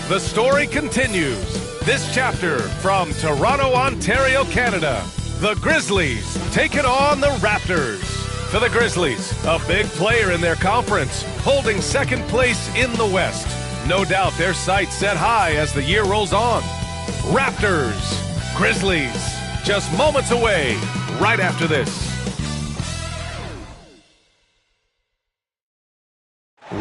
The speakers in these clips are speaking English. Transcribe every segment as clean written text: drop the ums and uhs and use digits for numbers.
The story continues. This chapter from Toronto, Ontario, Canada. The Grizzlies taking on the Raptors. For the Grizzlies, a big player in their conference, holding second place in the West. No doubt their sights set high as the year rolls on. Raptors, Grizzlies, just moments away, right after this.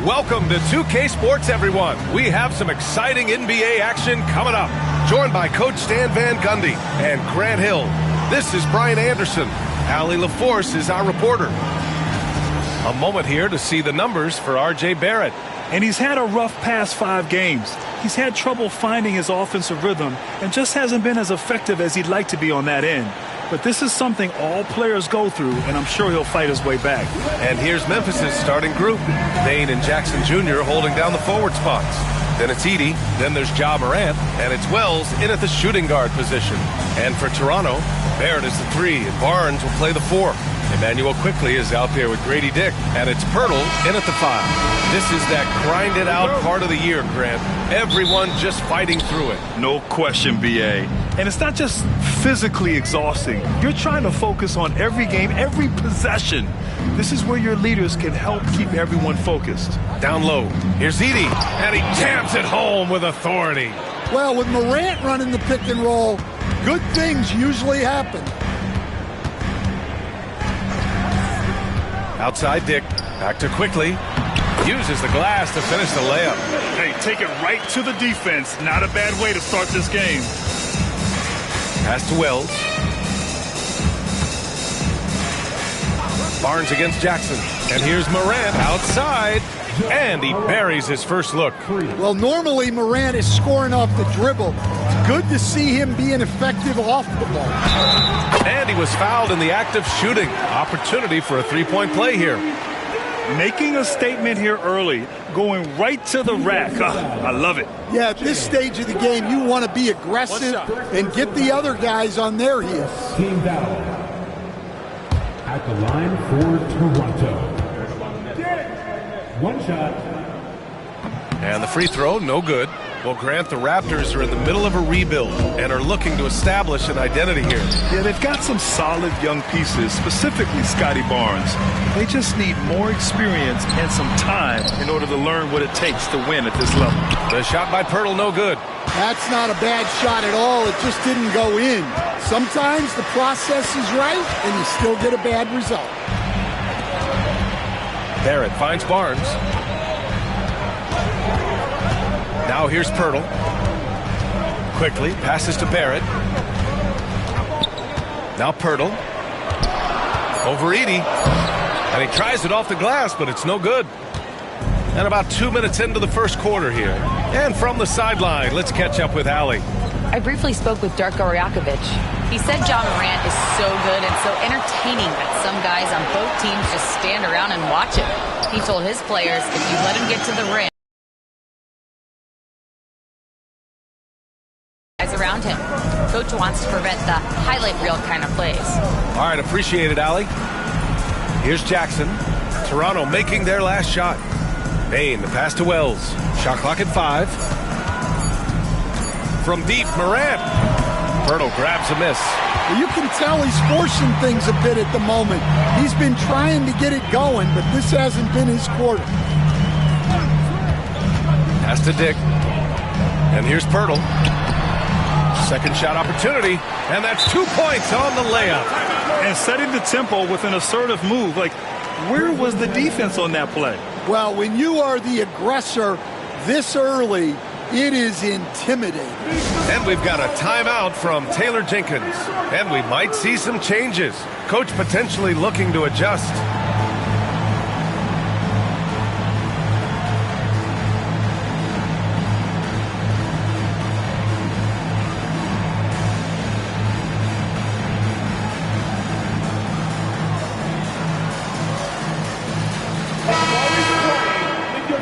Welcome to 2K Sports, everyone. We have some exciting NBA action coming up. Joined by Coach Stan Van Gundy and Grant Hill. This is Brian Anderson. Allie LaForce is our reporter. A moment here to see the numbers for R.J. Barrett. And he's had a rough past 5 games. He's had trouble finding his offensive rhythm and just hasn't been as effective as he'd like to be on that end. But this is something all players go through, and I'm sure he'll fight his way back. And here's Memphis's starting group. Bain and Jackson Jr. holding down the forward spots. Then it's Edey, then there's Ja Morant, and it's Wells in at the shooting guard position. And for Toronto, Barrett is the 3, and Barnes will play the 4. Emmanuel Quickly is out there with Grady Dick, and it's Pirtle in at the 5. This is that grind-it-out part of the year, Grant. Everyone just fighting through it. No question, B.A. And it's not just physically exhausting. You're trying to focus on every game, every possession. This is where your leaders can help keep everyone focused. Down low, here's Edey, and he jams it home with authority. Well, with Morant running the pick and roll, good things usually happen. Outside Dick, back to Quickly. Uses the glass to finish the layup. Hey, take it right to the defense. Not a bad way to start this game. Pass to Wells. Barnes against Jackson. And here's Morant outside. And he buries his first look. Well, normally Morant is scoring off the dribble. It's good to see him being effective off the ball. And he was fouled in the act of shooting. Opportunity for a three-point play here. Making a statement here early, going right to the rack. I love it. Yeah, at this stage of the game, you want to be aggressive and get the other guys on their heels. Team foul at the line for Toronto. One shot. And the free throw, no good. Well, Grant, the Raptors are in the middle of a rebuild and are looking to establish an identity here. Yeah, they've got some solid young pieces, specifically Scotty Barnes. They just need more experience and some time in order to learn what it takes to win at this level. The shot by Pirtle, no good. That's not a bad shot at all. It just didn't go in. Sometimes the process is right and you still get a bad result. Barrett finds Barnes. Now here's Pirtle. Quickly passes to Barrett. Now Pirtle. Over Edey. And he tries it off the glass, but it's no good. And about 2 minutes into the first quarter here. And from the sideline, let's catch up with Allie. I briefly spoke with Darko Rajakovic. He said Ja Morant is so good and so entertaining that some guys on both teams just stand around and watch him. He told his players, if you let him get to the rim, guys around him. Coach wants to prevent the highlight reel kind of plays. All right, appreciate it, Allie. Here's Jackson. Toronto making their last shot. Bain, the pass to Wells. Shot clock at 5. From deep, Morant. Pirtle grabs a miss. Well, you can tell he's forcing things a bit at the moment. He's been trying to get it going, but this hasn't been his quarter. Pass to Dick. And here's Pirtle. Second shot opportunity, and that's 2 points on the layup. And setting the tempo with an assertive move. Like, where was the defense on that play? Well, when you are the aggressor this early, it is intimidating. And we've got a timeout from Taylor Jenkins. And we might see some changes. Coach potentially looking to adjust.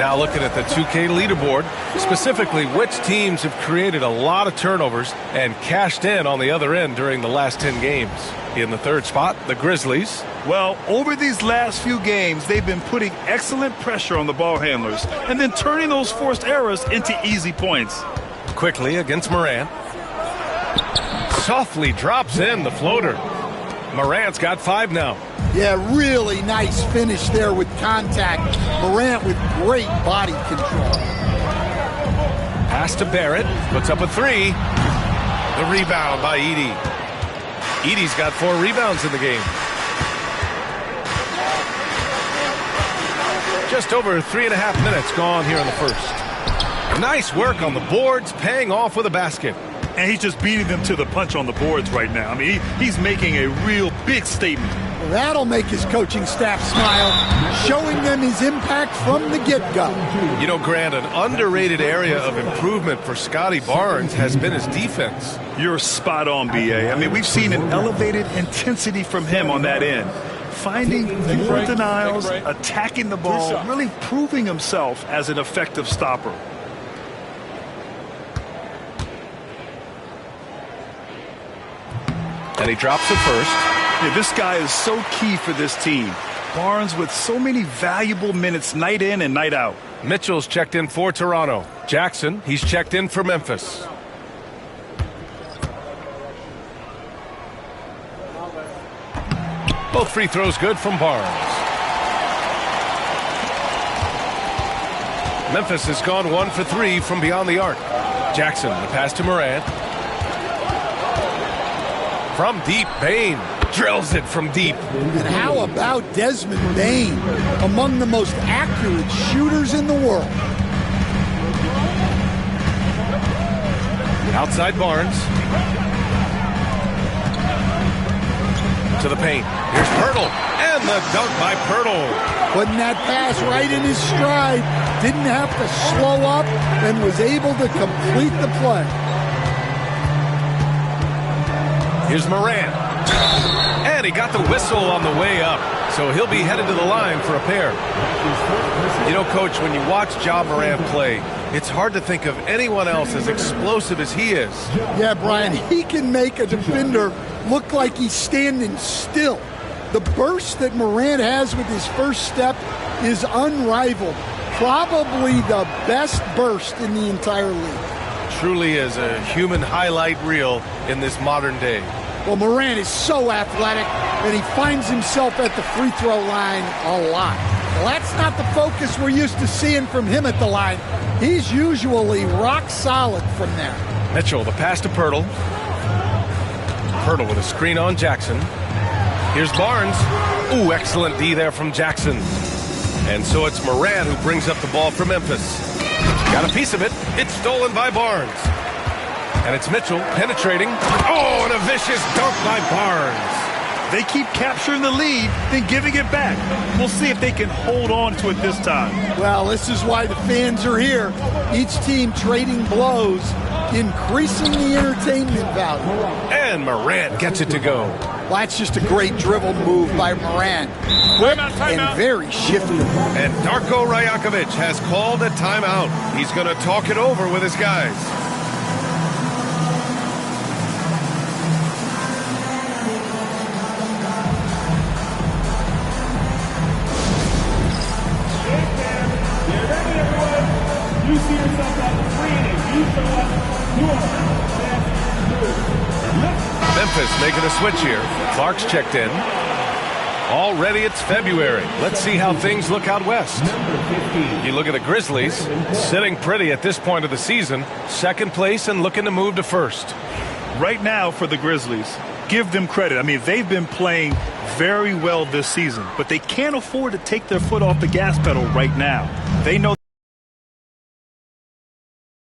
Now looking at the 2K leaderboard, specifically which teams have created a lot of turnovers and cashed in on the other end during the last 10 games. In the third spot, the Grizzlies. Well, over these last few games, they've been putting excellent pressure on the ball handlers and then turning those forced errors into easy points. Quickly against Morant. Softly drops in the floater. Morant's got 5 now. Yeah, really nice finish there with contact. Morant with great body control. Pass to Barrett. Puts up a 3. The rebound by Edey. Edey's got 4 rebounds in the game. Just over 3.5 minutes gone here in the first. Nice work on the boards, paying off with a basket. And he's just beating them to the punch on the boards right now. I mean, he's making a real big statement. Well, that'll make his coaching staff smile, showing them his impact from the get-go. You know, Grant, an underrated area of improvement for Scotty Barnes has been his defense. You're spot on, B.A. I mean, we've seen an elevated intensity from him on that end. Finding more denials, attacking the ball, really proving himself as an effective stopper. And he drops it first. Yeah, this guy is so key for this team. Barnes with so many valuable minutes night in and night out. Mitchell's checked in for Toronto. Jackson, he's checked in for Memphis. Both free throws good from Barnes. Memphis has gone 1 for 3 from beyond the arc. Jackson, the pass to Morant. From deep, Bain drills it from deep. And how about Desmond Bain, among the most accurate shooters in the world? Outside Barnes. To the paint. Here's Pirtle. And the dunk by Pirtle. Putting that pass right in his stride. Didn't have to slow up and was able to complete the play. Here's Morant. And he got the whistle on the way up. So he'll be headed to the line for a pair. You know, Coach, when you watch Ja Morant play, it's hard to think of anyone else as explosive as he is. Yeah, Brian, he can make a defender look like he's standing still. The burst that Morant has with his first step is unrivaled. Probably the best burst in the entire league. Truly is a human highlight reel in this modern day. Well, Morant is so athletic, and he finds himself at the free throw line a lot. Well, that's not the focus we're used to seeing from him at the line. He's usually rock solid from there. Mitchell, the pass to Pirtle. Pirtle with a screen on Jackson. Here's Barnes. Ooh, excellent D there from Jackson. And so it's Morant who brings up the ball for Memphis. Got a piece of it. It's stolen by Barnes. And it's Mitchell penetrating. Oh, and a vicious dunk by Barnes. They keep capturing the lead, then giving it back. We'll see if they can hold on to it this time. Well, this is why the fans are here. Each team trading blows, increasing the entertainment value. And Morant gets it to go. Well, that's just a great dribble move by Morant. Quick and very shifty. And Darko Rajakovic has called a timeout. He's going to talk it over with his guys. You see yourself on the screen and you show us your best move. Memphis making a switch here. Clark's checked in. Already it's February. Let's see how things look out west. You look at the Grizzlies, sitting pretty at this point of the season. Second place and looking to move to first. Right now for the Grizzlies, give them credit. I mean, they've been playing very well this season, but they can't afford to take their foot off the gas pedal right now. They know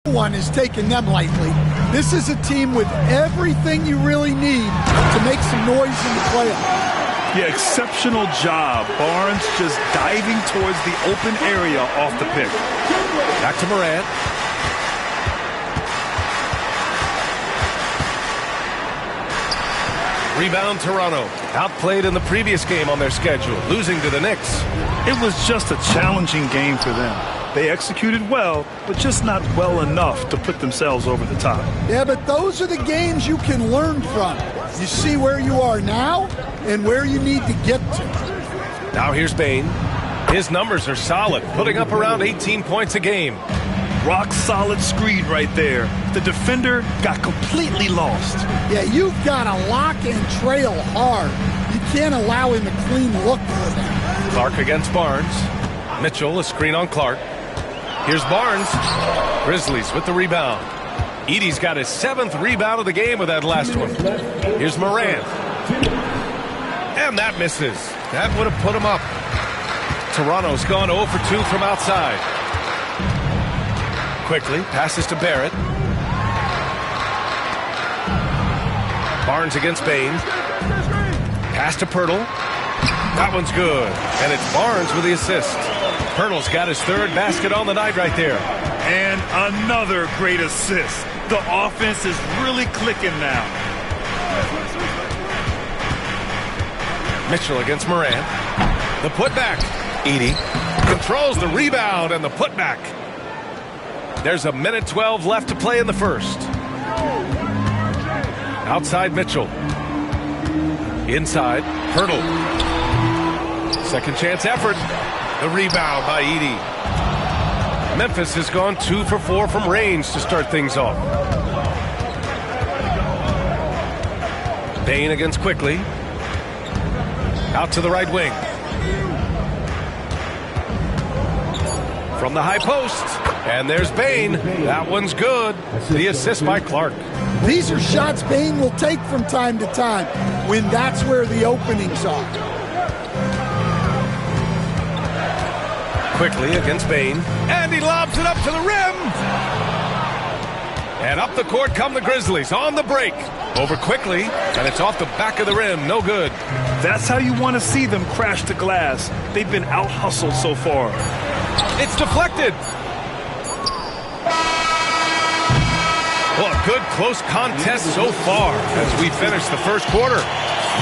one is taking them lightly. This is a team with everything you really need to make some noise in the playoffs. Yeah, exceptional job. Barnes just diving towards the open area off the pick. Back to Morant. Rebound Toronto. Outplayed in the previous game on their schedule, losing to the Knicks. It was just a challenging game for them. They executed well, but just not well enough to put themselves over the top. Yeah, but those are the games you can learn from. You see where you are now and where you need to get to. Now here's Bane. His numbers are solid, putting up around 18 points a game. Rock solid screen right there. The defender got completely lost. Yeah, you've got to lock and trail hard. You can't allow him a clean look for that. Clark against Barnes. Mitchell, a screen on Clark. Here's Barnes. Grizzlies with the rebound. Edey's got his 7th rebound of the game with that last one. Here's Morant. And that misses. That would have put him up. Toronto's gone 0 for 2 from outside. Quickly passes to Barrett. Barnes against Bane. Pass to Pirtle. That one's good. And it's Barnes with the assist. Pirtle's got his 3rd basket on the night right there. And another great assist. The offense is really clicking now. Mitchell against Morant. The putback. Edey controls the rebound and the putback. There's a minute 12 left to play in the first. Outside Mitchell. Inside Pirtle. Second chance effort. The rebound by Edey. Memphis has gone 2 for 4 from range to start things off. Bane against Quickly. Out to the right wing. From the high post. And there's Bane. That one's good. The assist by Clark. These are shots Bane will take from time to time when that's where the openings are. Quickly against Bane. And he lobs it up to the rim. And up the court come the Grizzlies on the break. Over Quickly. And it's off the back of the rim. No good. That's how you want to see them crash the glass. They've been out-hustled so far. It's deflected. Well, a good close contest so far as we finish the first quarter.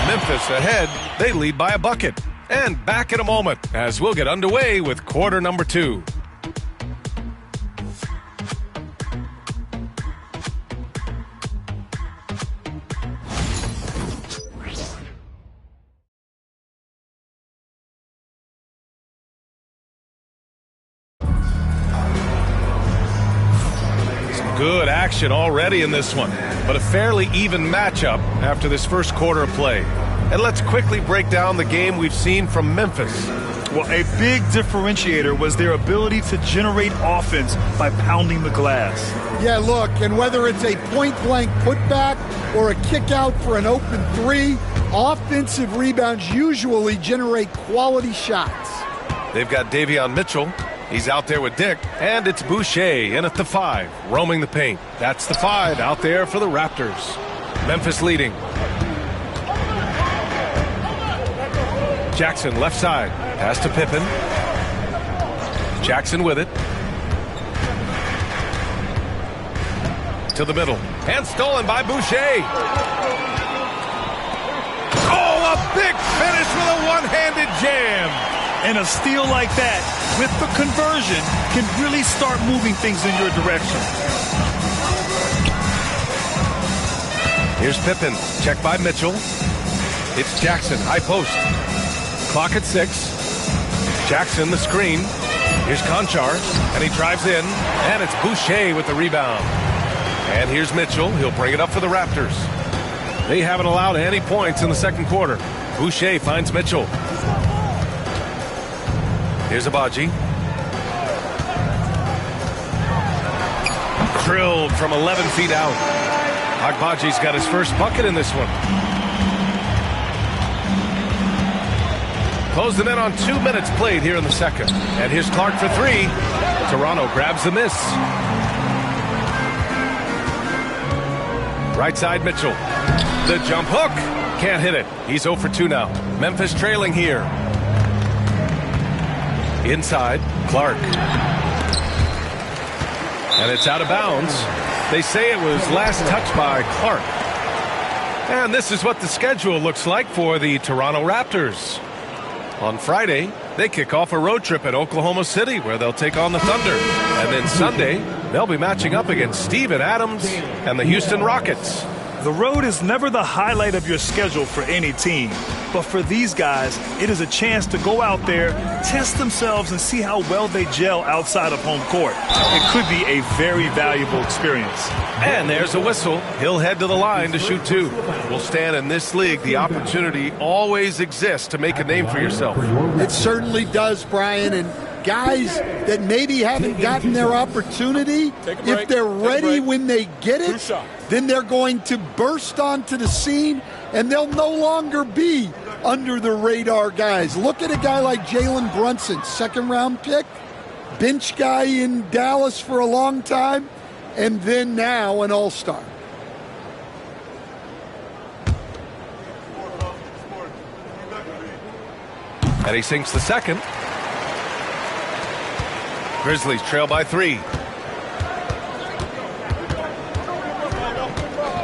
Memphis ahead. They lead by a bucket. And back in a moment as we'll get underway with quarter number 2. Some good action already in this one, but a fairly even matchup after this first quarter of play. And let's quickly break down the game we've seen from Memphis. Well, a big differentiator was their ability to generate offense by pounding the glass. Yeah, look, and whether it's a point-blank putback or a kick-out for an open 3, offensive rebounds usually generate quality shots. They've got Davion Mitchell. He's out there with Dick. And it's Boucher in at the 5, roaming the paint. That's the 5 out there for the Raptors. Memphis leading. Jackson left side. Pass to Pippen. Jackson with it. To the middle. And stolen by Boucher. Oh, a big finish with a one-handed jam. And a steal like that, with the conversion, can really start moving things in your direction. Here's Pippen. Check by Mitchell. It's Jackson, high post. Clock at 6. Jackson, the screen. Here's Conchar, and he drives in, and it's Boucher with the rebound. And here's Mitchell. He'll bring it up for the Raptors. They haven't allowed any points in the second quarter. Boucher finds Mitchell. Here's Abaji. Drilled from 11 feet out. Agbaji's got his first bucket in this one. Close them in on 2 minutes played here in the second. And here's Clark for 3. Toronto grabs the miss. Right side Mitchell. The jump hook. Can't hit it. He's 0 for 2 now. Memphis trailing here. Inside, Clark. And it's out of bounds. They say it was last touched by Clark. And this is what the schedule looks like for the Toronto Raptors. On Friday, they kick off a road trip at Oklahoma City where they'll take on the Thunder. And then Sunday, they'll be matching up against Steven Adams and the Houston Rockets. The road is never the highlight of your schedule for any team. But for these guys, it is a chance to go out there, test themselves, and see how well they gel outside of home court. It could be a very valuable experience. And there's a whistle. He'll head to the line to shoot two. We'll stand in this league. The opportunity always exists to make a name for yourself. It certainly does, Brian. And guys that maybe haven't gotten their opportunity, if they're ready when they get it, then they're going to burst onto the scene, and they'll no longer be under the radar guys. Look at a guy like Jalen Brunson, second-round pick, bench guy in Dallas for a long time, and then now an all-star. And he sinks the second. Grizzlies trail by 3.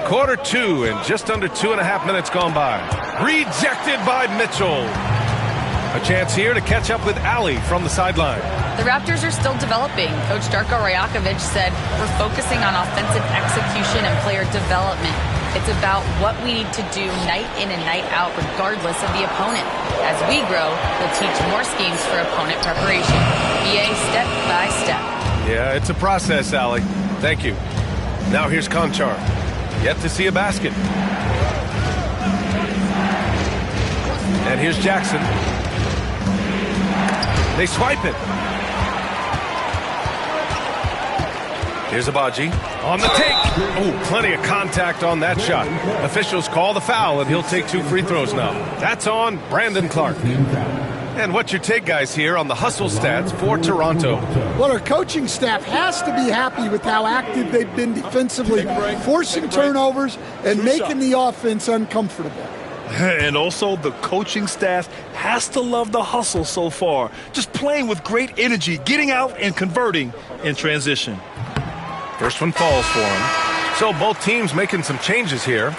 Quarter 2 and just under 2.5 minutes gone by. Rejected by Mitchell. A chance here to catch up with Ali from the sideline. The Raptors are still developing. Coach Darko Rajakovic said, we're focusing on offensive execution and player development. It's about what we need to do night in and night out regardless of the opponent. As we grow, we'll teach more schemes for opponent preparation. EA step by step. Yeah, it's a process, Ali. Thank you. Now here's Conchar. Yet to see a basket. And here's Jackson. They swipe it. Here's Abaji on the take. Oh, plenty of contact on that shot. Officials call the foul, and he'll take 2 free throws now. That's on Brandon Clark. And what's your take, guys, here on the hustle stats for Toronto? Well, our coaching staff has to be happy with how active they've been defensively, forcing turnovers and making the offense uncomfortable. And also, the coaching staff has to love the hustle so far. Just playing with great energy, getting out and converting in transition. First one falls for him. So both teams making some changes here.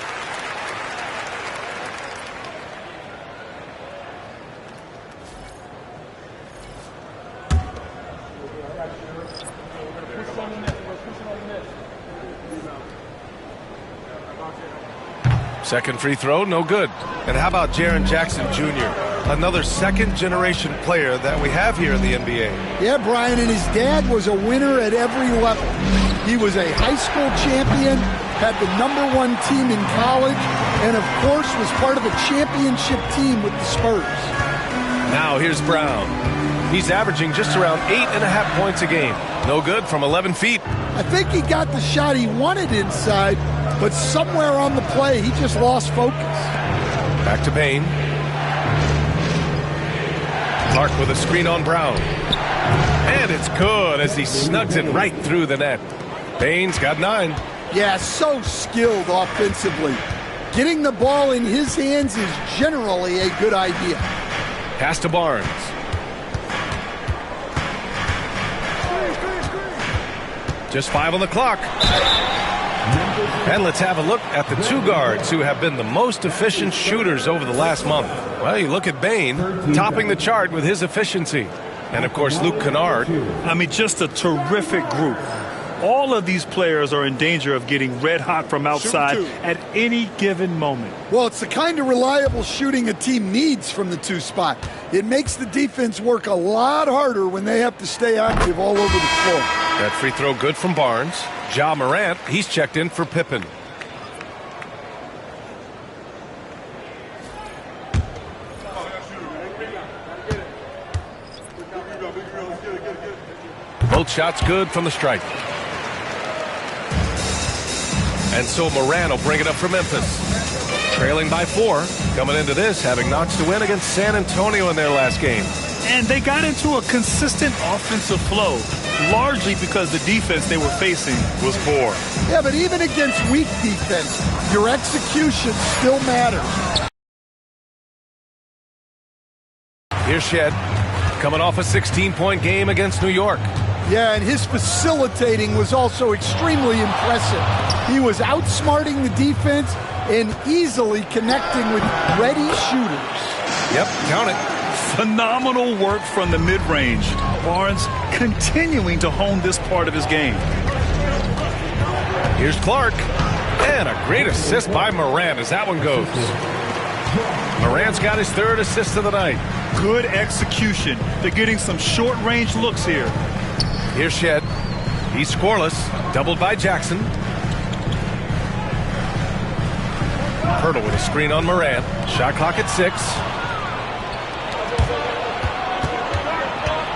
Second free throw, no good. And how about Jaren Jackson Jr., another second-generation player that we have here in the NBA? Yeah, Brian, and his dad was a winner at every level. He was a high school champion, had the #1 team in college, and, of course, was part of a championship team with the Spurs. Now here's Brown. He's averaging just around 8.5 points a game. No good from 11 feet. I think he got the shot he wanted inside, but somewhere on the play, he just lost focus. Back to Bain. Clark with a screen on Brown. And it's good as he snugs it right through the net. Bain's got 9. Yeah, so skilled offensively. Getting the ball in his hands is generally a good idea. Pass to Barnes. Just 5 on the clock. And let's have a look at the 2 guards who have been the most efficient shooters over the last month. Well, you look at Bain, topping the chart with his efficiency. And, of course, Luke Kennard. I mean, just a terrific group. All of these players are in danger of getting red hot from outside at any given moment. Well, it's the kind of reliable shooting a team needs from the 2 spot. It makes the defense work a lot harder when they have to stay active all over the floor. That free throw good from Barnes. Ja Morant, he's checked in for Pippen. Both shots good from the stripe. And so Morant will bring it up for Memphis. Trailing by 4, coming into this, having notched a win against San Antonio in their last game. And they got into a consistent offensive flow, largely because the defense they were facing was poor. Yeah, but even against weak defense, your execution still matters. Here's Shed, coming off a 16-point game against New York. Yeah, and his facilitating was also extremely impressive. He was outsmarting the defense and easily connecting with ready shooters. Yep, count it. Phenomenal work from the mid-range. Barnes continuing to hone this part of his game. Here's Clark. And a great assist by Morant as that one goes. Morant's got his third assist of the night. Good execution. They're getting some short-range looks here. Here's Shed. He's scoreless. Doubled by Jackson. Pirtle with a screen on Morant. Shot clock at 6.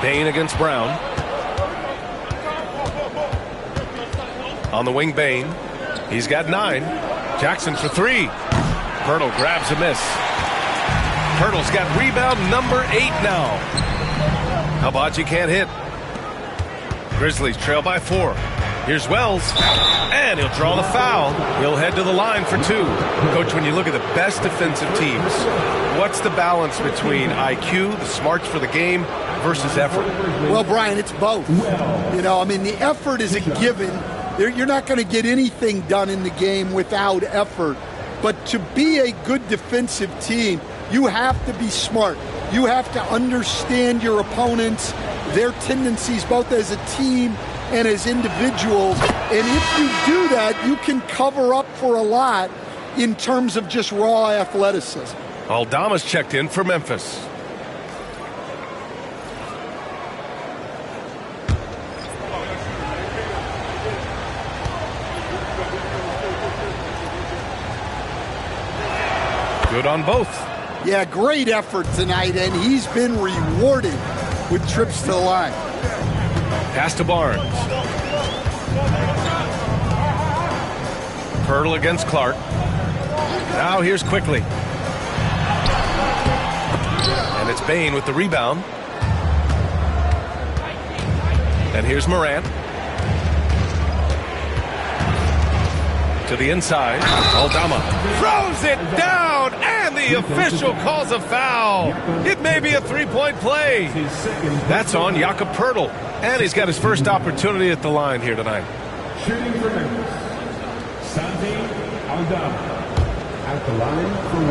Bane against Brown. On the wing, Bane. He's got 9. Jackson for 3. Pirtle grabs a miss. Pirtle's got rebound number 8 now. Hibachi can't hit. Grizzlies trail by 4. Here's Wells. And he'll draw the foul. He'll head to the line for 2. Coach, when you look at the best defensive teams, what's the balance between IQ, the smarts for the game, versus effort? Well, Brian, it's both. You know, I mean, the effort is a given. You're not going to get anything done in the game without effort. But to be a good defensive team, you have to be smart. You have to understand your opponents, their tendencies, both as a team and as individuals. And if you do that, you can cover up for a lot in terms of just raw athleticism. Aldama's checked in for Memphis. Good on both. Yeah, great effort tonight, and he's been rewarded with trips to the line. Pass to Barnes. Pirtle against Clark. Now here's Quickly. And it's Bane with the rebound. And here's Morant. To the inside. Aldama throws it down, and the official calls a foul. It may be a three-point play. That's on Jakob Pirtle. And he's got his first opportunity at the line here tonight. Shooting for Memphis, Santi Aldama at the line for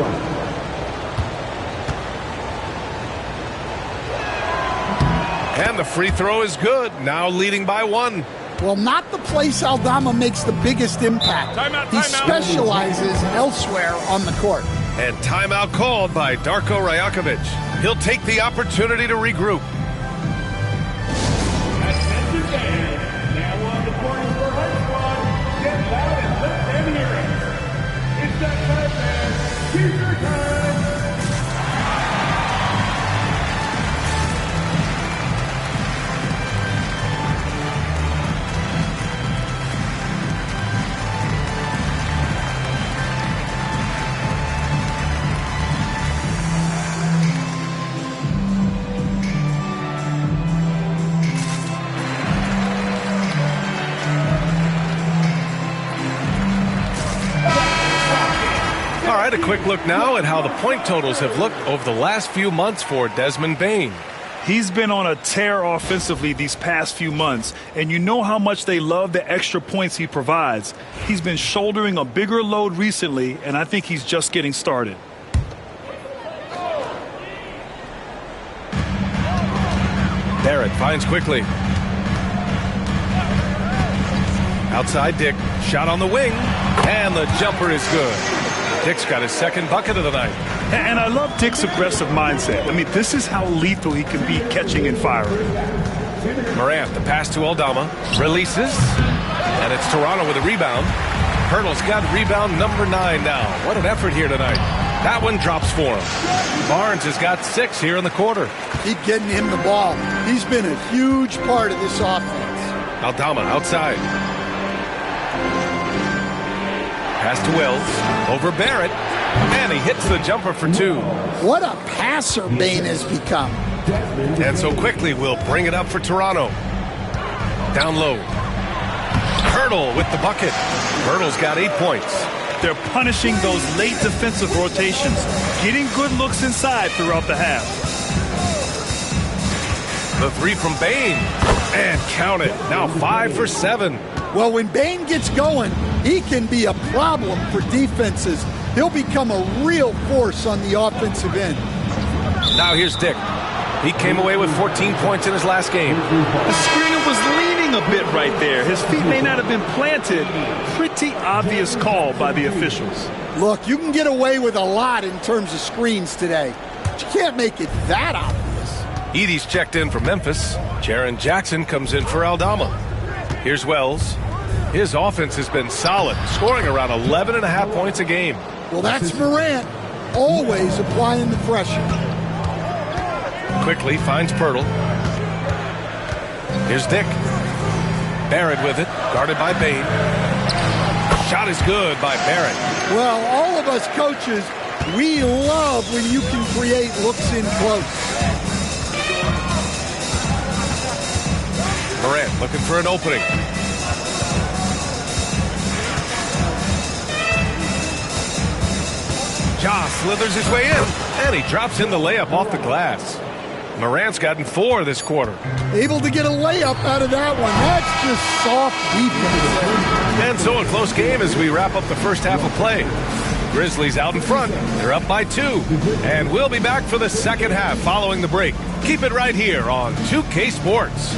1. And the free throw is good. Now leading by 1. Well, not the place Aldama makes the biggest impact. He specializes elsewhere on the court. And timeout called by Darko Rajakovic. He'll take the opportunity to regroup. Attention fans, now on the court for High Squad. Get loud and let them hear it. It's that time, man. Teaser time. A quick look now at how the point totals have looked over the last few months for Desmond Bane. He's been on a tear offensively these past few months, and you know how much they love the extra points he provides. He's been shouldering a bigger load recently, and I think he's just getting started. Barrett finds Quickly. Outside Dick, shot on the wing, and the jumper is good. Dick's got his second bucket of the night. And I love Dick's aggressive mindset. I mean, this is how lethal he can be catching and firing. Morant, the pass to Aldama, releases, and it's Toronto with a rebound. Pirtle's got rebound number 9 now. What an effort here tonight. That one drops for him. Barnes has got 6 here in the quarter. Keep getting him the ball. He's been a huge part of this offense. Aldama outside. Pass to Wells, over Barrett, and he hits the jumper for 2. What a passer Bane has become. And so Quickly will bring it up for Toronto. Down low. Pirtle with the bucket. Pirtle's got 8 points. They're punishing those late defensive rotations, getting good looks inside throughout the half. The 3 from Bane. And count it. Now 5 for 7. Well, when Bane gets going, he can be a problem for defenses. He'll become a real force on the offensive end. Now here's Dick. He came away with 14 points in his last game. The screener was leaning a bit right there. His feet may not have been planted. Pretty obvious call by the officials. Look, you can get away with a lot in terms of screens today, but you can't make it that obvious. Edey's checked in for Memphis. Jaren Jackson comes in for Aldama. Here's Wells. His offense has been solid, scoring around 11.5 points a game. Well, that's Morant, always applying the pressure. Quickly finds Pirtle. Here's Dick. Barrett with it, guarded by Bane. Shot is good by Barrett. Well, all of us coaches, we love when you can create looks in close. Morant looking for an opening. Ja slithers his way in, and he drops in the layup off the glass. Morant's gotten 4 this quarter. Able to get a layup out of that one. That's just soft defense. And so a close game as we wrap up the first half of play. Grizzlies out in front. They're up by 2. And we'll be back for the second half following the break. Keep it right here on 2K Sports.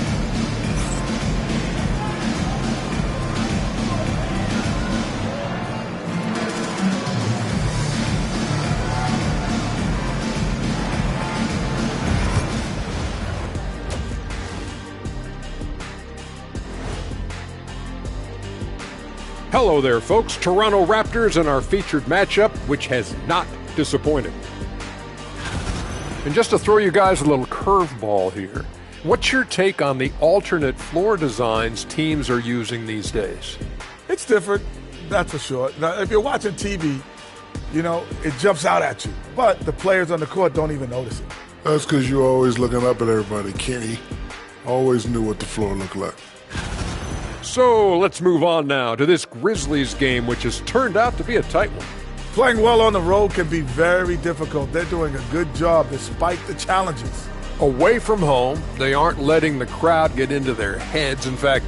Hello there, folks. Toronto Raptors and our featured matchup, which has not disappointed. And just to throw you guys a little curveball here, what's your take on the alternate floor designs teams are using these days? It's different, that's for sure. Now, if you're watching TV, you know, it jumps out at you. But the players on the court don't even notice it. That's because you're always looking up at everybody, Kenny. Always knew what the floor looked like. So let's move on now to this Grizzlies game, which has turned out to be a tight one. Playing well on the road can be very difficult. They're doing a good job despite the challenges. Away from home, they aren't letting the crowd get into their heads. In fact,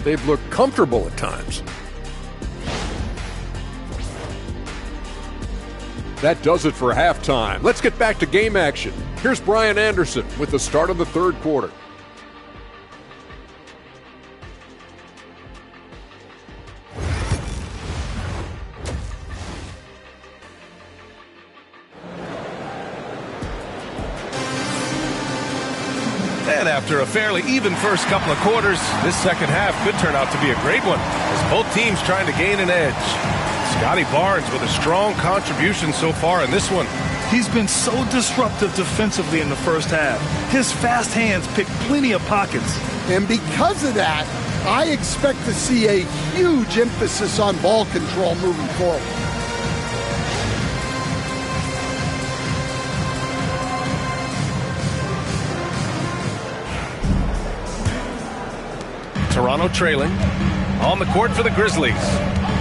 they've looked comfortable at times. That does it for halftime. Let's get back to game action. Here's Brian Anderson with the start of the third quarter. And after a fairly even first couple of quarters, this second half could turn out to be a great one as both teams trying to gain an edge. Scotty Barnes with a strong contribution so far in this one. He's been so disruptive defensively in the first half. His fast hands pick plenty of pockets. And because of that, I expect to see a huge emphasis on ball control moving forward. Toronto trailing. On the court for the Grizzlies.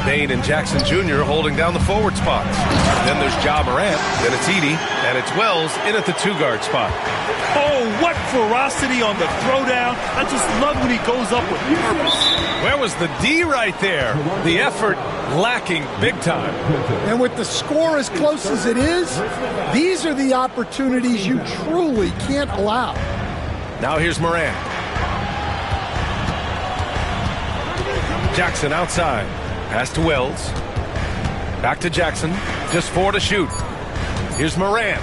Bane and Jackson Jr. holding down the forward spots. Then there's Ja Morant, then it's Edey, and it's Wells in at the 2-guard spot. Oh, what ferocity on the throwdown. I just love when he goes up with purpose. Where was the D right there? The effort lacking big time. And with the score as close as it is, these are the opportunities you truly can't allow. Now here's Morant. Jackson outside. Pass to Wells. Back to Jackson. Just 4 to shoot. Here's Morant.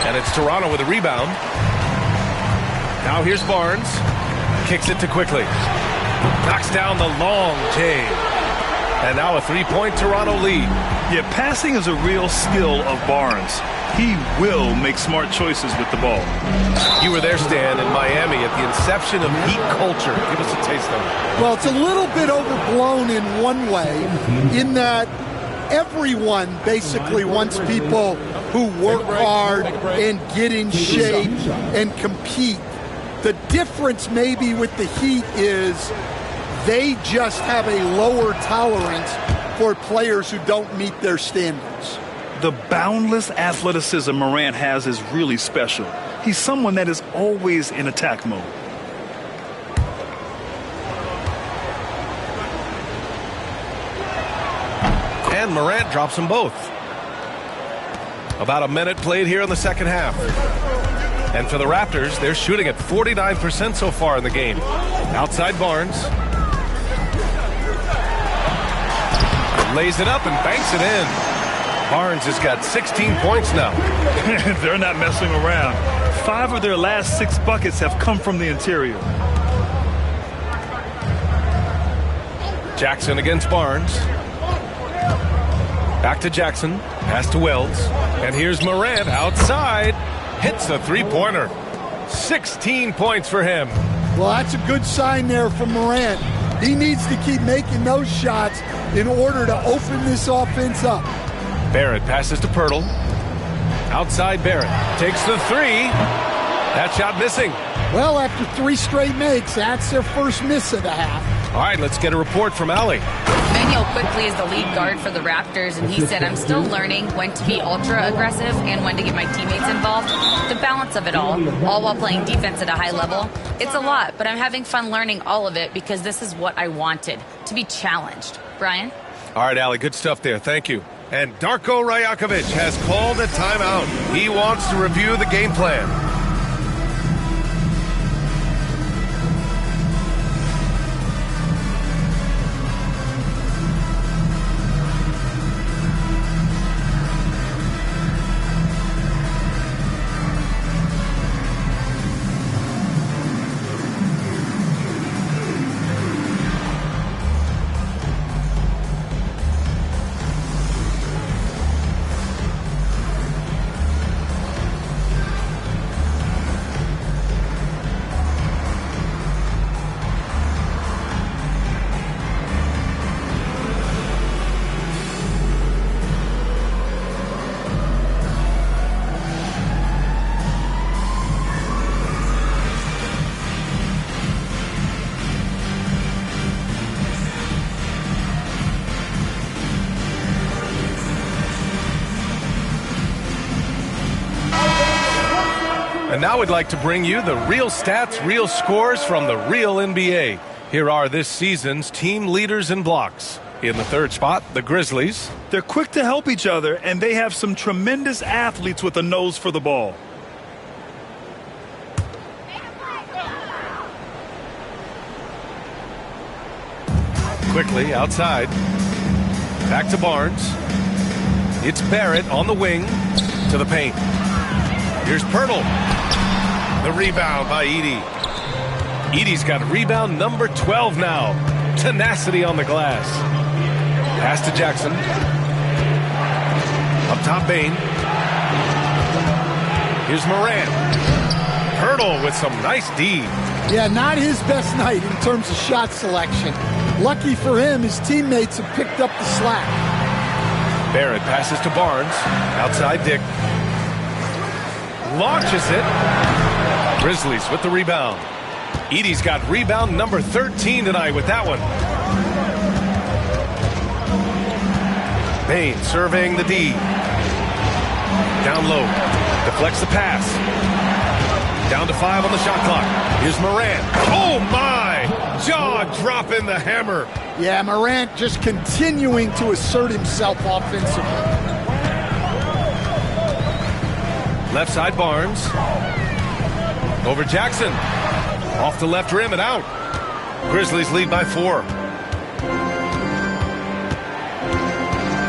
And it's Toronto with a rebound. Now here's Barnes. Kicks it to Quickly. Knocks down the long J. And now a 3-point Toronto lead. Yeah, passing is a real skill of Barnes. He will make smart choices with the ball. You were there, Stan, in Miami at the inception of Heat culture. Give us a taste of it. Well, it's a little bit overblown in one way, in that everyone basically wants people who work hard and get in shape and compete. The difference maybe with the Heat is they just have a lower tolerance for players who don't meet their standards. The boundless athleticism Morant has is really special. He's someone that is always in attack mode. and Morant drops them both. About a minute played here in the second half. And for the Raptors, they're shooting at 49% so far in the game. Outside Barnes. Lays it up and banks it in. Barnes has got 16 points now. They're not messing around. 5 of their last 6 buckets have come from the interior. Jackson against Barnes. Back to Jackson. Pass to Wells. And here's Morant outside. Hits the three-pointer. 16 points for him. Well, that's a good sign there from Morant. He needs to keep making those shots in order to open this offense up. Barrett passes to Pirtle. Outside Barrett. Takes the three. That shot missing. Well, after 3 straight makes, that's their first miss of the half. All right, let's get a report from Allie. Manuel quickly is the lead guard for the Raptors, and he said, I'm still learning when to be ultra aggressive and when to get my teammates involved. The balance of it all while playing defense at a high level. It's a lot, but I'm having fun learning all of it because this is what I wanted, to be challenged. Brian? All right, Allie, good stuff there. Thank you. And Darko Rajakovic has called a timeout. He wants to review the game plan. And now we'd like to bring you the real stats, real scores from the real NBA. Here are this season's team leaders in blocks. In the third spot, the Grizzlies. They're quick to help each other, and they have some tremendous athletes with a nose for the ball. Quickly outside. Back to Barnes. It's Barrett on the wing to the paint. Here's Pirtle. The rebound by Edey. Edey's got rebound number 12 now. Tenacity on the glass. Pass to Jackson. Up top, Bane. Here's Morant. Pirtle with some nice D. Yeah, not his best night in terms of shot selection. Lucky for him, his teammates have picked up the slack. Barrett passes to Barnes. Outside Dick. Launches it. Grizzlies with the rebound. Edey's got rebound number 13 tonight with that one. Bane surveying the D. Down low. Deflects the pass. Down to 5 on the shot clock. Here's Morant. Oh, my! Jaw-dropping the hammer. Yeah, Morant just continuing to assert himself offensively. Left side Barnes. Over Jackson. Off the left rim and out. Grizzlies lead by 4.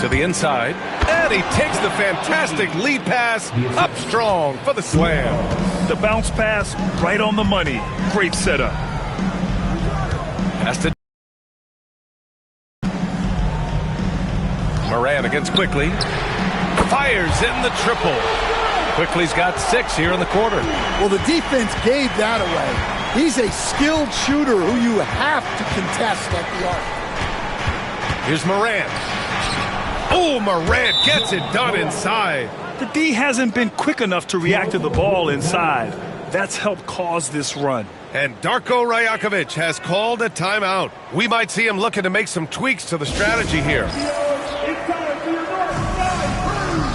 To the inside. And he takes the fantastic lead pass up strong for the slam. The bounce pass right on the money. Great setup. Pass to Morant against Quickly. Fires in the triple. Quickly's got 6 here in the quarter. Well, the defense gave that away. He's a skilled shooter who you have to contest at the arc. Here's Morant. Oh, Morant gets it done inside. The D hasn't been quick enough to react to the ball inside. That's helped cause this run. And Darko Rajakovic has called a timeout. We might see him looking to make some tweaks to the strategy here. It's time for your North Side Crew.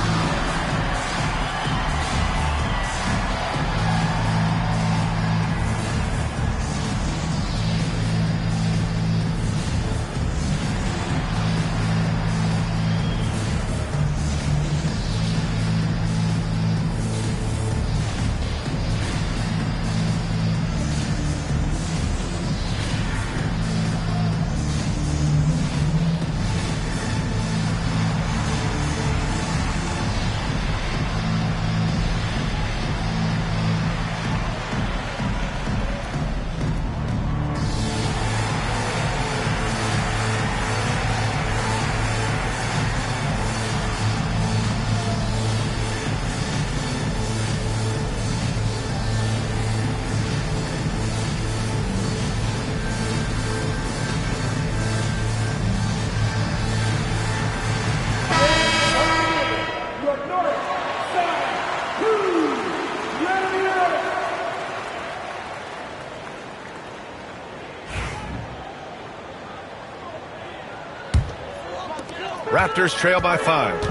Raptors trail by 5.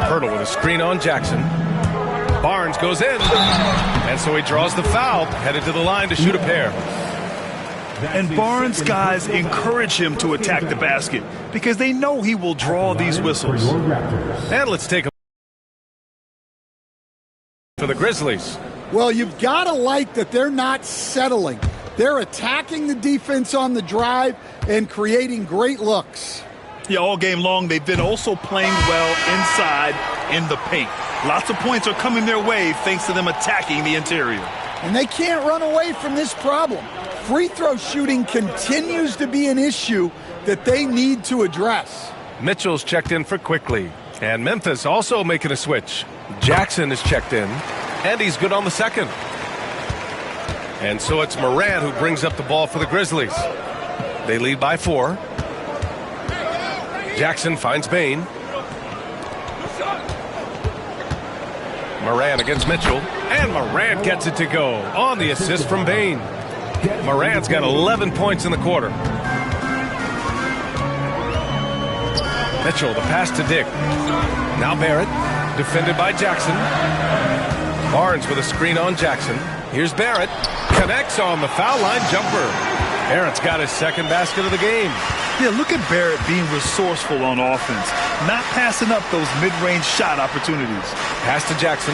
Hurdle with a screen on Jackson. Barnes goes in, and so he draws the foul, headed to the line to shoot a pair. And Barnes' guys encourage him to attack the basket because they know he will draw these whistles. And let's take a for the Grizzlies. Well, you've got to like that they're not settling. They're attacking the defense on the drive and creating great looks. Yeah, all game long, they've been also playing well inside in the paint. Lots of points are coming their way thanks to them attacking the interior. And they can't run away from this problem. Free throw shooting continues to be an issue that they need to address. Mitchell's checked in for Quickly. And Memphis also making a switch. Jackson is checked in, and he's good on the second. And so it's Morant who brings up the ball for the Grizzlies. They lead by 4. Jackson finds Bain. Morant against Mitchell, and Morant gets it to go on the assist from Bain. Morant's got 11 points in the quarter. Mitchell, the pass to Dick. Now Barrett, defended by Jackson. Barnes with a screen on Jackson. Here's Barrett, connects on the foul line jumper. Barrett's got his second basket of the game. Yeah, look at Barrett being resourceful on offense, not passing up those mid-range shot opportunities. Pass to Jackson.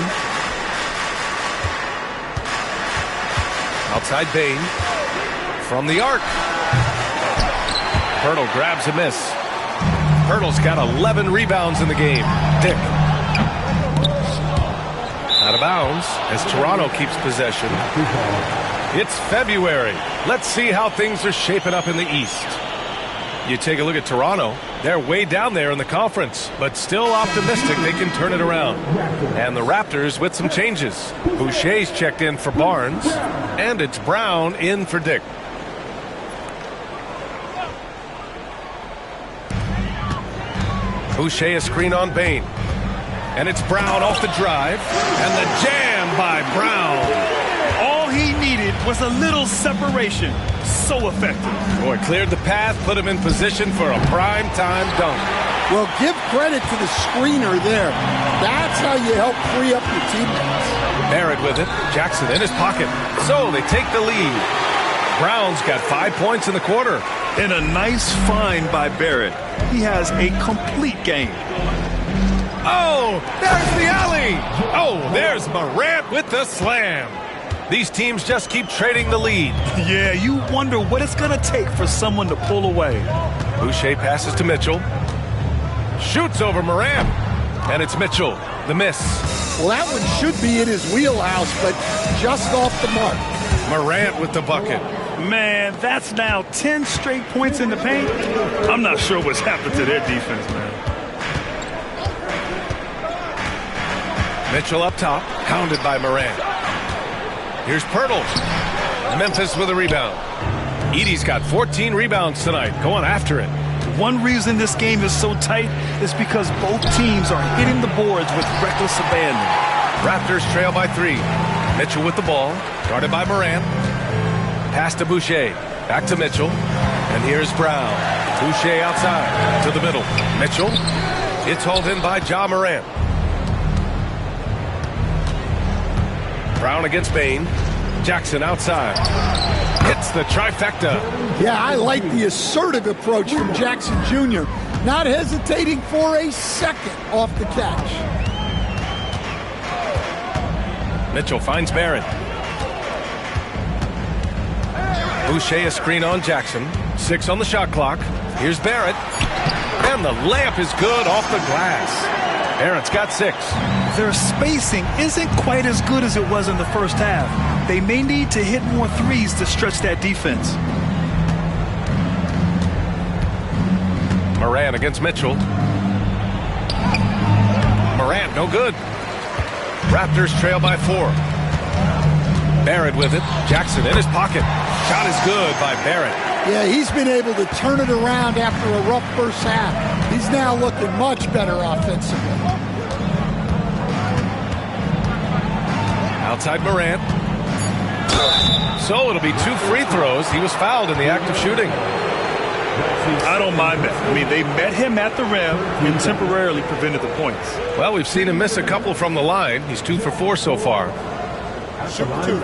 Outside Bain. From the arc. Hurdle grabs a miss. Hurdle's got 11 rebounds in the game. Dick. Out of bounds as Toronto keeps possession. It's February. Let's see how things are shaping up in the East. You take a look at Toronto. They're way down there in the conference, but still optimistic they can turn it around. And the Raptors with some changes. Boucher's checked in for Barnes, and it's Brown in for Dick. Boucher a screen on Bain. And it's Brown off the drive, and the jam by Brown. All he needed was a little separation. So effective. Boy, cleared the path, put him in position for a prime-time dunk. Well, give credit to the screener there. That's how you help free up your teammates. Barrett with it. Jackson in his pocket. So they take the lead. Brown's got 5 points in the quarter. And a nice find by Barrett. He has a complete game. Oh, there's the alley. Oh, there's Morant with the slam. These teams just keep trading the lead. Yeah, you wonder what it's going to take for someone to pull away. Boucher passes to Mitchell. Shoots over Morant. And it's Mitchell. The miss. Well, that one should be in his wheelhouse, but just off the mark. Morant with the bucket. Man, that's now 10 straight points in the paint. I'm not sure what's happened to their defense, man. Mitchell up top, hounded by Morant. Here's Pirtle. Memphis with a rebound. Edey's got 14 rebounds tonight, going after it. One reason this game is so tight is because both teams are hitting the boards with reckless abandon. Raptors trail by 3. Mitchell with the ball, guarded by Morant. Pass to Boucher, back to Mitchell. And here's Brown. Boucher outside, to the middle. Mitchell, it's hauled in by Ja Morant. Brown against Bain. Jackson outside. Hits the trifecta. Yeah, I like the assertive approach from Jackson Jr. Not hesitating for a second off the catch. Mitchell finds Barrett. Boucher a screen on Jackson. 6 on the shot clock. Here's Barrett. And the layup is good off the glass. Barrett's got 6. Their spacing isn't quite as good as it was in the first half. They may need to hit more threes to stretch that defense. Morant against Mitchell. Morant, no good. Raptors trail by 4. Barrett with it. Jackson in his pocket. Shot is good by Barrett. Yeah, he's been able to turn it around after a rough first half. He's now looking much better offensively. Outside Morant. So it'll be 2 free throws. He was fouled in the act of shooting. I don't mind that. I mean, they met him at the rim and temporarily prevented the points. Well, we've seen him miss a couple from the line. He's 2 for 4 so far. Shoot two.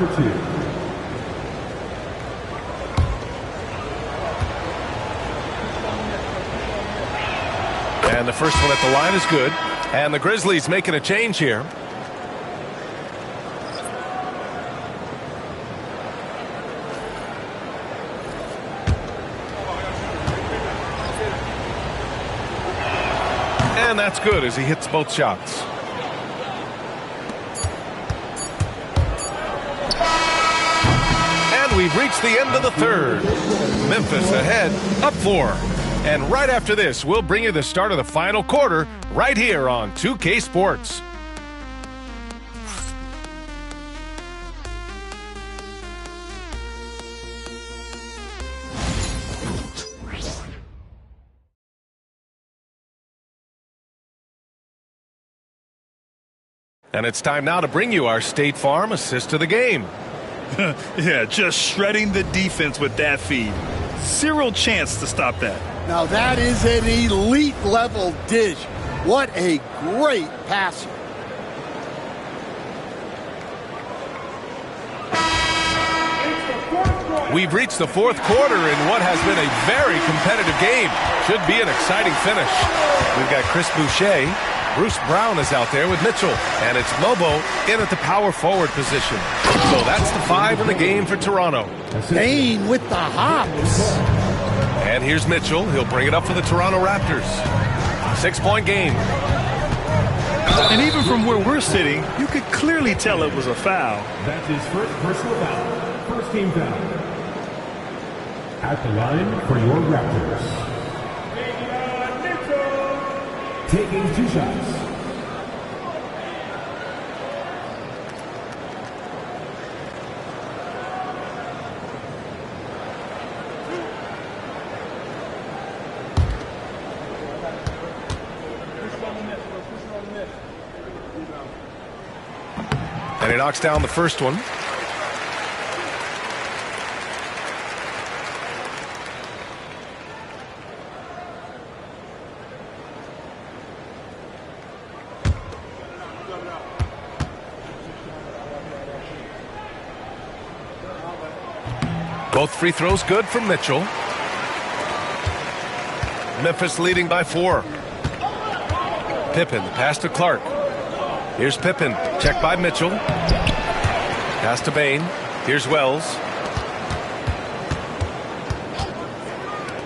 And the first one at the line is good. And the Grizzlies making a change here. And that's good as he hits both shots. And we've reached the end of the third. Memphis ahead, up 4. And right after this, we'll bring you the start of the final quarter right here on 2K Sports. And it's time now to bring you our State Farm assist of the game. Yeah, just shredding the defense with that feed. Zero chance to stop that. Now that is an elite level dish. What a great passer. We've reached the fourth quarter in what has been a very competitive game. Should be an exciting finish. We've got Chris Boucher. Bruce Brown is out there with Mitchell. And it's Lobo in at the power forward position. So that's the 5 in the game for Toronto. Bain with the hops. And here's Mitchell. He'll bring it up for the Toronto Raptors. 6-point game. And even from where we're sitting, you could clearly tell it was a foul. That's his first personal foul. First team foul. At the line for your Raptors. Taking 2 shots. And he knocks down the first one. Both free throws good from Mitchell. Memphis leading by 4. Pippen, pass to Clark. Here's Pippen, checked by Mitchell. Pass to Bain. Here's Wells.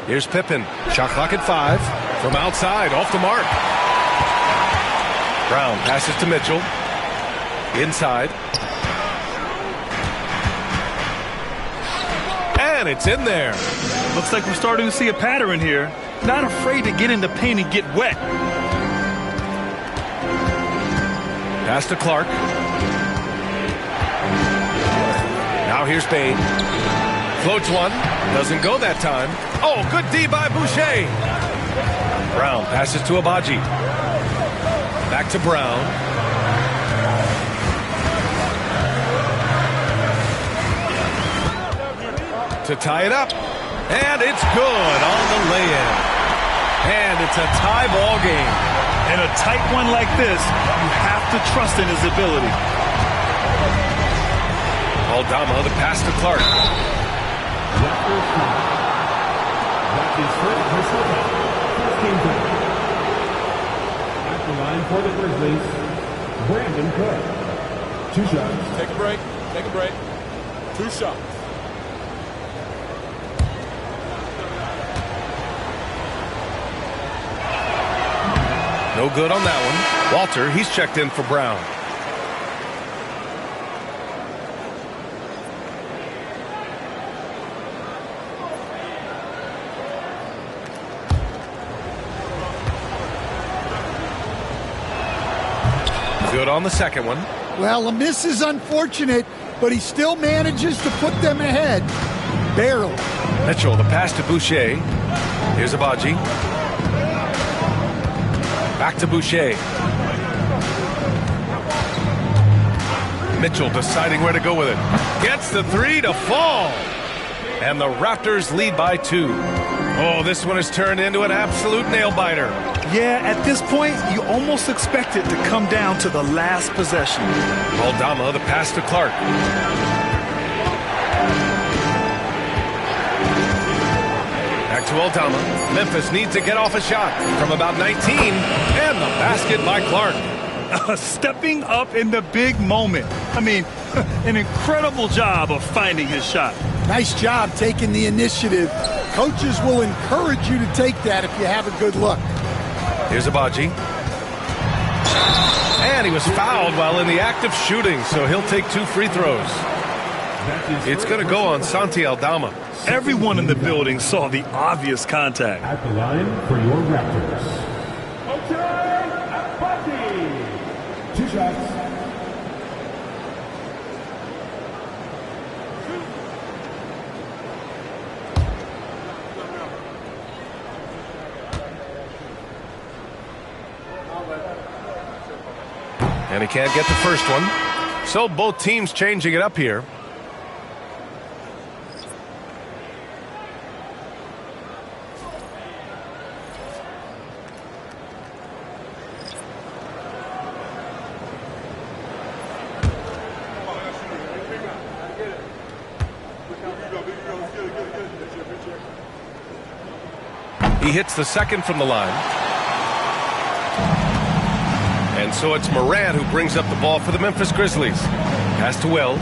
Here's Pippen, shot clock at 5. From outside, off the mark. Brown passes to Mitchell. Inside. And it's in there. Looks like we're starting to see a pattern here. Not afraid to get in the paint and get wet. Pass to Clark. Now here's Bain. Floats one. Doesn't go that time. Oh, good D by Boucher. Brown passes to Abaji. Back to Brown. To tie it up. And it's good on the lay-in. And it's a tie ball game. In a tight one like this, you have to trust in his ability. Aldama, the pass to Clark. That's his first personal foul. First team foul. At the line for the Grizzlies, Brandon Cook. 2 shots. Take a break. Take a break. 2 shots. No good on that one. Walter, he's checked in for Brown. Good on the second one. Well, a miss is unfortunate, but he still manages to put them ahead. Barely. Mitchell, the pass to Boucher. Here's Abaji. Back to Boucher. Mitchell deciding where to go with it. Gets the 3 to fall. And the Raptors lead by 2. Oh, this one has turned into an absolute nail-biter. Yeah, at this point, you almost expect it to come down to the last possession. Aldama, the pass to Clark. Back to Aldama. Memphis needs to get off a shot from about 19, and the basket by Clark. Stepping up in the big moment. I mean, an incredible job of finding his shot. Nice job taking the initiative. Coaches will encourage you to take that if you have a good look. Here's Abaji. And he was fouled while in the act of shooting, so he'll take 2 free throws. It's going to go on Santi Aldama. Everyone in the building saw the obvious contact. At the line for your Raptors. Abaji. 2 shots. And he can't get the first one. So both teams changing it up here. He hits the second from the line. And so it's Morant who brings up the ball for the Memphis Grizzlies. Pass to Wells.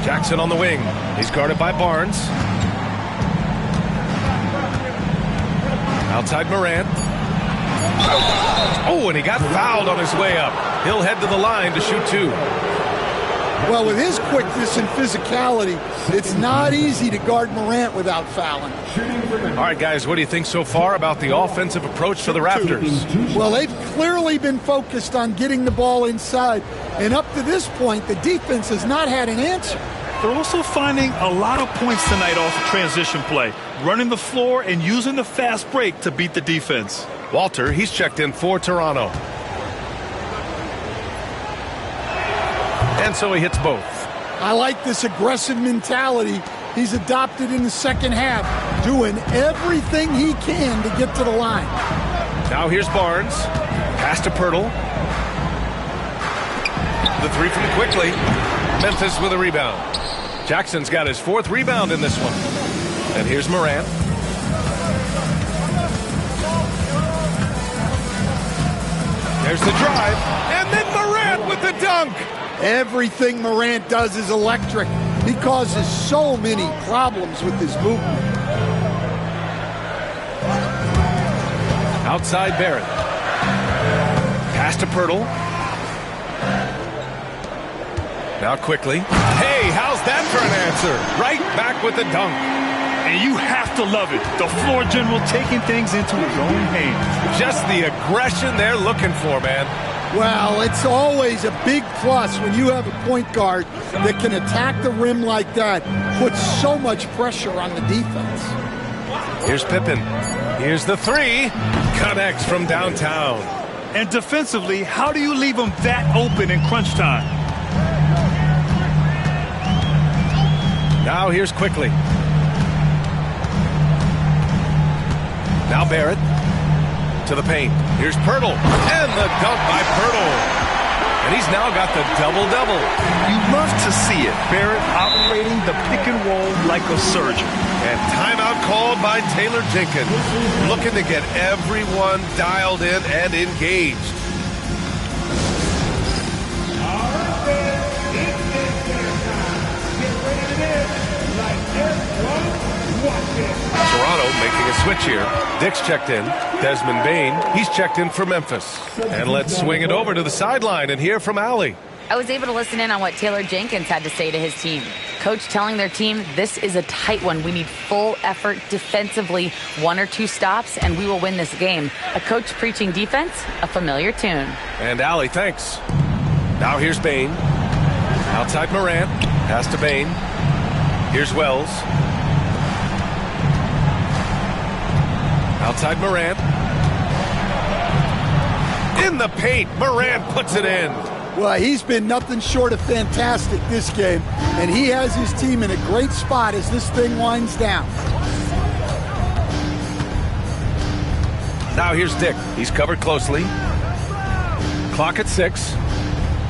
Jackson on the wing. He's guarded by Barnes. Outside Morant. Oh, and he got fouled on his way up. He'll head to the line to shoot 2. Well, with his quickness and physicality, it's not easy to guard Morant without fouling. All right, guys, what do you think so far about the offensive approach for the Raptors? Well, they've clearly been focused on getting the ball inside. And up to this point, the defense has not had an answer. They're also finding a lot of points tonight off of transition play, running the floor and using the fast break to beat the defense. Walter, he's checked in for Toronto. And so he hits both. I like this aggressive mentality he's adopted in the second half, doing everything he can to get to the line. Now here's Barnes. Pass to Pirtle. The 3 from quickly. Memphis with a rebound. Jackson's got his 4th rebound in this one. And here's Morant. There's the drive. And then Morant with the dunk. Everything Morant does is electric. He causes so many problems with his movement. Outside Barrett. Pass to Pirtle. Now quickly. Hey, how's that for an answer? Right back with the dunk. And you have to love it. The floor general taking things into his own hands. Just the aggression they're looking for, man. Well, it's always a big plus when you have a point guard that can attack the rim like that, puts so much pressure on the defense. Here's Pippen. Here's the 3. Connects from downtown. And defensively, how do you leave them that open in crunch time? Now here's quickly. Now Barrett. To the paint. Here's Pirtle. And the dunk by Pirtle. And he's now got the double-double. You love to see it. Barrett operating the pick and roll like a surgeon. And timeout called by Taylor Jenkins. Looking to get everyone dialed in and engaged. Toronto making a switch here. Dick's checked in. Desmond Bane, he's checked in for Memphis. And let's swing it over to the sideline and hear from Allie. I was able to listen in on what Taylor Jenkins had to say to his team. Coach telling their team, this is a tight one. We need full effort defensively, 1 or 2 stops, and we will win this game. A coach preaching defense, a familiar tune. And Allie, thanks. Now here's Bane. Outside Morant. Pass to Bane. Here's Wells. Outside Morant. In the paint. Morant puts it in. Well, he's been nothing short of fantastic this game, and he has his team in a great spot as this thing winds down. Now here's Dick. He's covered closely. Clock at 6.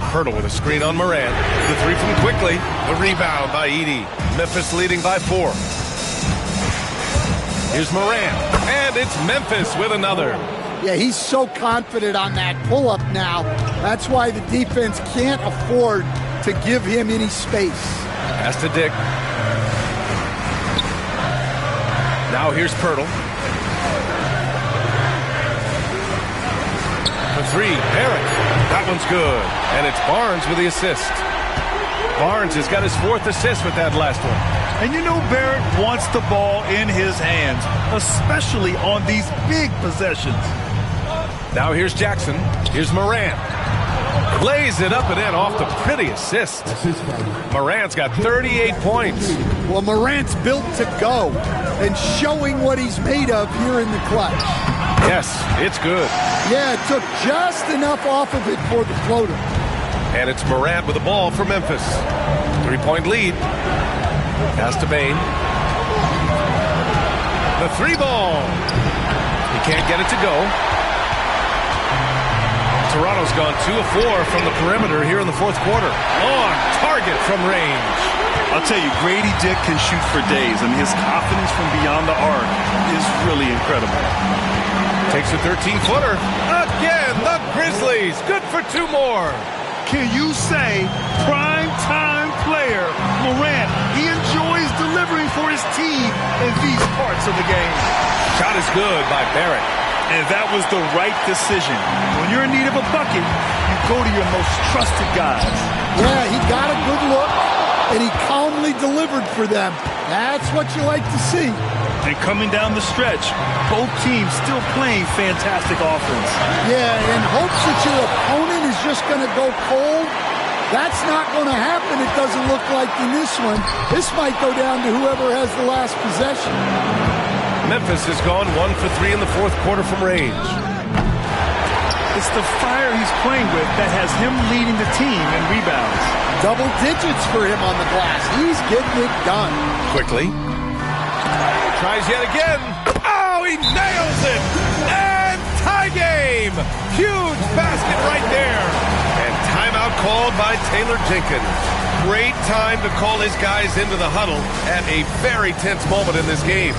Hurdle with a screen on Morant. The three from quickly. The rebound by Edey. Memphis leading by 4. Here's Morant. And it's Memphis with another. Yeah, he's so confident on that pull-up now. That's why the defense can't afford to give him any space. Pass to Dick. Now here's Pirtle. The three, Barrett. That one's good. And it's Barnes with the assist. Barnes has got his 4th assist with that last one. And you know Barrett wants the ball in his hands, especially on these big possessions. Now here's Jackson. Here's Morant. Lays it up and in off the pretty assist. Morant's got 38 points. Well, Morant's built to go and showing what he's made of here in the clutch. Yes, it's good. Yeah, it took just enough off of it for the floater. And it's Morant with the ball for Memphis. 3-point lead. Pass to Bane. The 3 ball. He can't get it to go. Toronto's gone 2 of 4 from the perimeter here in the 4th quarter. On target from range. I'll tell you, Grady Dick can shoot for days. I mean, his confidence from beyond the arc is really incredible. Takes a 13-footer. Again, the Grizzlies. Good for 2 more. Can you say prime-time player Morant? He enjoys delivering for his team in these parts of the game. Shot is good by Barrett. And that was the right decision. When you're in need of a bucket, you go to your most trusted guys. Yeah, he got a good look, and he calmly delivered for them. That's what you like to see. And coming down the stretch, both teams still playing fantastic offense. Yeah, and hopes that your opponent is just going to go cold. That's not going to happen, it doesn't look like in this one. This might go down to whoever has the last possession. Memphis has gone 1 for 3 in the 4th quarter from range. It's the fire he's playing with that has him leading the team in rebounds. Double digits for him on the glass. He's getting it done. Quickly. Tries yet again. Oh, he nails it. And tie game. Huge basket right there. And timeout called by Taylor Jenkins. Great time to call his guys into the huddle at a very tense moment in this game.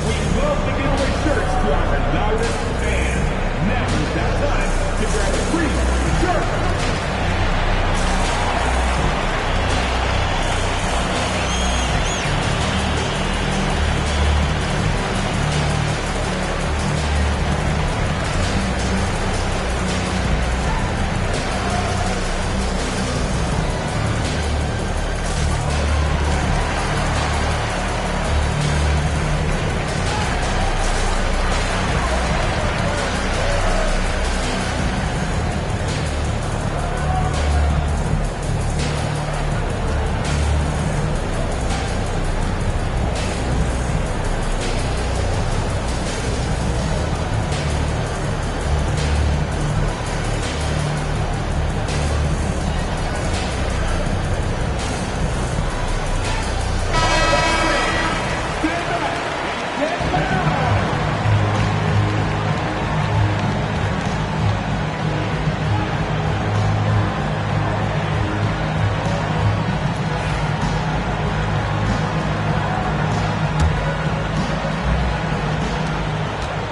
We love to give away shirts to our loudest fans. Now is that time to grab a free shirt.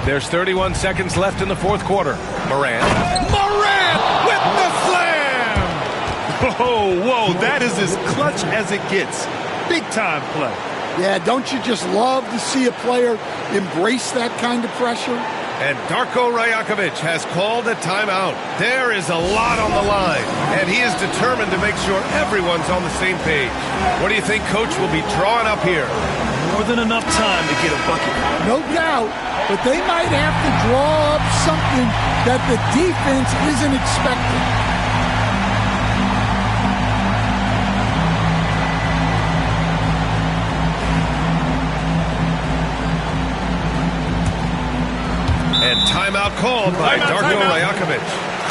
There's 31 seconds left in the 4th quarter. Morant with the slam! Whoa, that is as clutch as it gets. Big time play. Yeah, don't you just love to see a player embrace that kind of pressure? And Darko Rajakovic has called a timeout. There is a lot on the line, and he is determined to make sure everyone's on the same page. What do you think Coach will be drawing up here? More than enough time to get a bucket. No doubt, but they might have to draw up something that the defense isn't expecting. And Timeout called by Darko Rajakovic.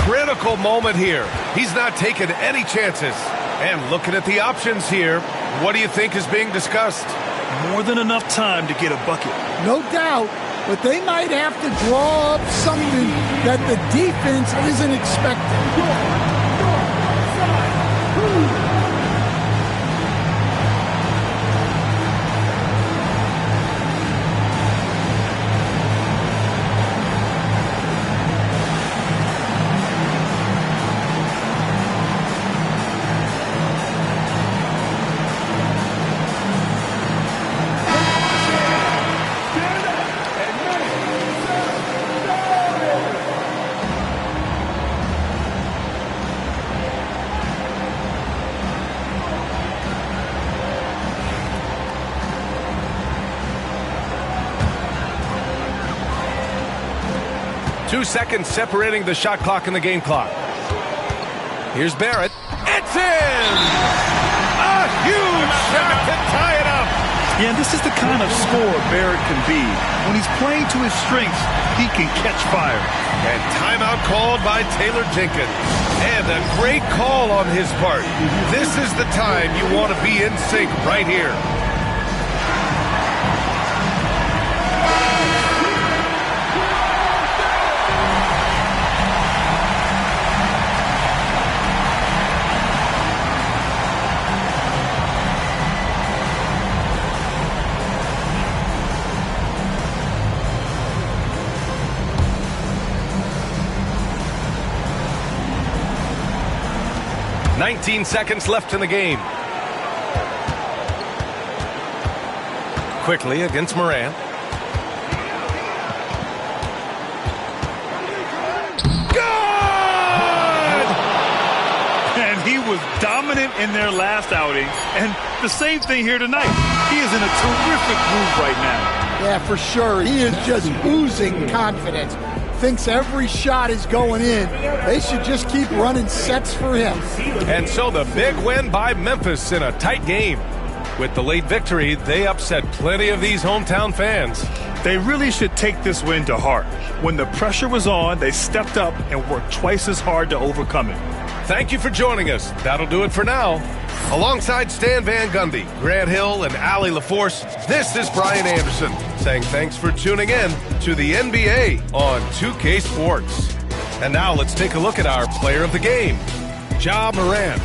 Critical moment here. He's not taking any chances. And looking at the options here, what do you think is being discussed? More than enough time to get a bucket. No doubt, but they might have to draw up something that the defense isn't expecting. 2 seconds separating the shot clock and the game clock. Here's Barrett. It's in! A huge shot to tie it up! Yeah, this is the kind of scorer Barrett can be. When he's playing to his strengths, he can catch fire. And timeout called by Taylor Jenkins. And a great call on his part. This is the time you want to be in sync right here. $19 seconds left in the game. Quickly against Morant. Good! And he was dominant in their last outing. And the same thing here tonight. He is in a terrific groove right now. Yeah, for sure. He is just oozing confidence. Thinks every shot is going in. They should just keep running sets for him. And so the big win by Memphis in a tight game. With the late victory, they upset plenty of these hometown fans. They really should take this win to heart. When the pressure was on, they stepped up and worked twice as hard to overcome it. Thank you for joining us. That'll do it for now. Alongside Stan Van Gundy, Grant Hill, and Allie LaForce, this is Brian Anderson saying thanks for tuning in to the NBA on 2K Sports. And now let's take a look at our player of the game, Ja Morant.